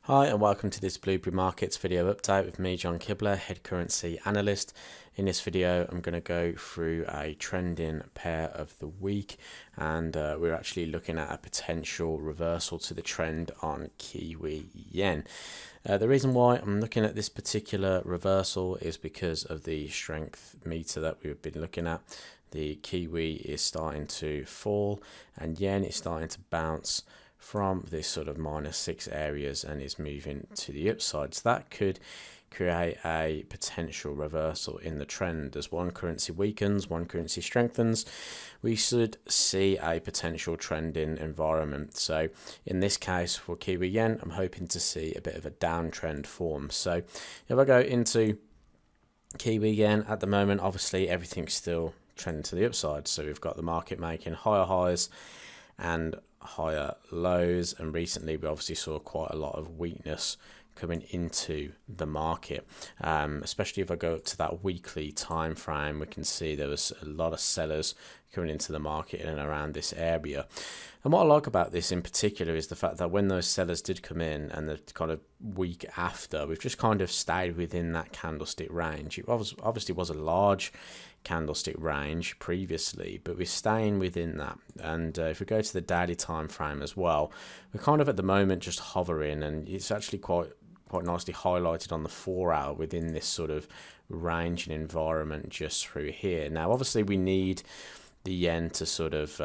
Hi and welcome to this Blueberry Markets video update with me, John Kibler, head currency analyst. In this video I'm going to go through a trending pair of the week, and we're actually looking at a potential reversal to the trend on Kiwi yen. The reason why I'm looking at this particular reversal is because of the strength meter that we've been looking at. The Kiwi is starting to fall and yen is starting to bounce from this sort of -6 areas and is moving to the upside. So that could create a potential reversal in the trend. As one currency weakens, one currency strengthens, we should see a potential trending environment. So in this case for Kiwi yen, I'm hoping to see a bit of a downtrend form. So if I go into Kiwi yen at the moment, obviously everything's still trending to the upside. So we've got the market making higher highs and higher lows, and recently we obviously saw quite a lot of weakness coming into the market, especially if I go up to that weekly time frame. We can see there was a lot of sellers coming into the market in and around this area. And what I like about this in particular is the fact that when those sellers did come in and the kind of week after, we've just kind of stayed within that candlestick range. It obviously was a large candlestick range previously, but we're staying within that. And if we go to the daily time frame as well, we're kind of at the moment just hovering, and it's actually quite nicely highlighted on the 4 hour within this sort of range and environment just through here. Now obviously we need the yen to sort of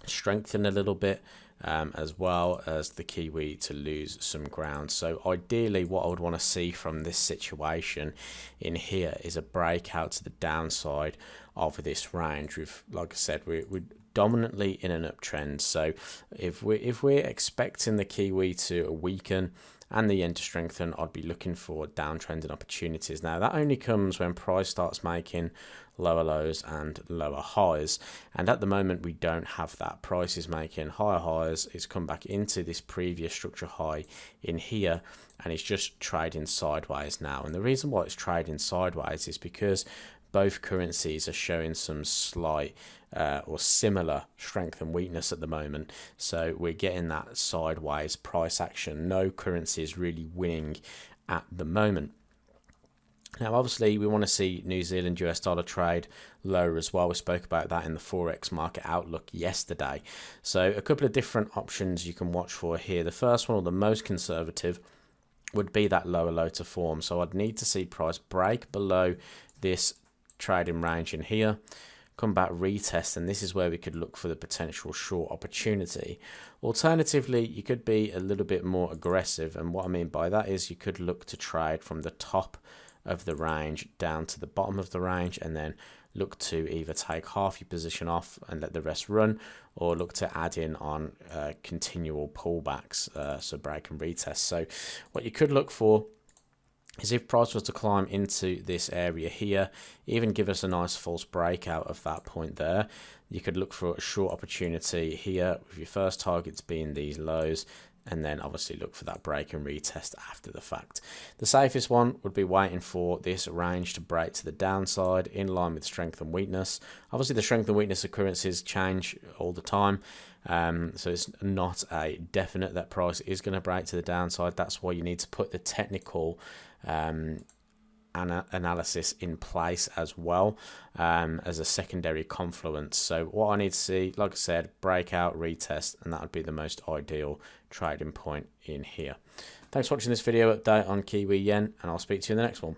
strengthen a little bit, as well as the Kiwi to lose some ground. So ideally what I would want to see from this situation in here is a breakout to the downside of this range. Like I said, we're dominantly in an uptrend. So if we're expecting the Kiwi to weaken and the yen to strengthen, I'd be looking for downtrending opportunities. Now that only comes when price starts making lower lows and lower highs, and at the moment we don't have that. Price is making higher highs, it's come back into this previous structure high in here, and it's just trading sideways now. And the reason why it's trading sideways is because both currencies are showing some slight or similar strength and weakness at the moment. So we're getting that sideways price action. No currency is really winning at the moment. Now obviously we want to see New Zealand US dollar trade lower as well. We spoke about that in the Forex market outlook yesterday. So a couple of different options you can watch for here. The first one, or the most conservative, would be that lower low to form. So I'd need to see price break below this trading range in here, come back, retest, and this is where we could look for the potential short opportunity. Alternatively, you could be a little bit more aggressive, and what I mean by that is you could look to trade from the top of the range down to the bottom of the range, and then look to either take half your position off and let the rest run, or look to add in on continual pullbacks, so break and retest. So what you could look for is if price was to climb into this area here, even give us a nice false breakout of that point there, you could look for a short opportunity here with your first targets being these lows, and then obviously look for that break and retest after the fact. The safest one would be waiting for this range to break to the downside in line with strength and weakness. Obviously the strength and weakness of currencies change all the time, so it's not a definite that price is going to break to the downside. That's why you need to put the technical analysis in place as well, as a secondary confluence. So what I need to see, like I said, breakout, retest, and that would be the most ideal trading point in here. Thanks for watching this video update on Kiwi yen, and I'll speak to you in the next one.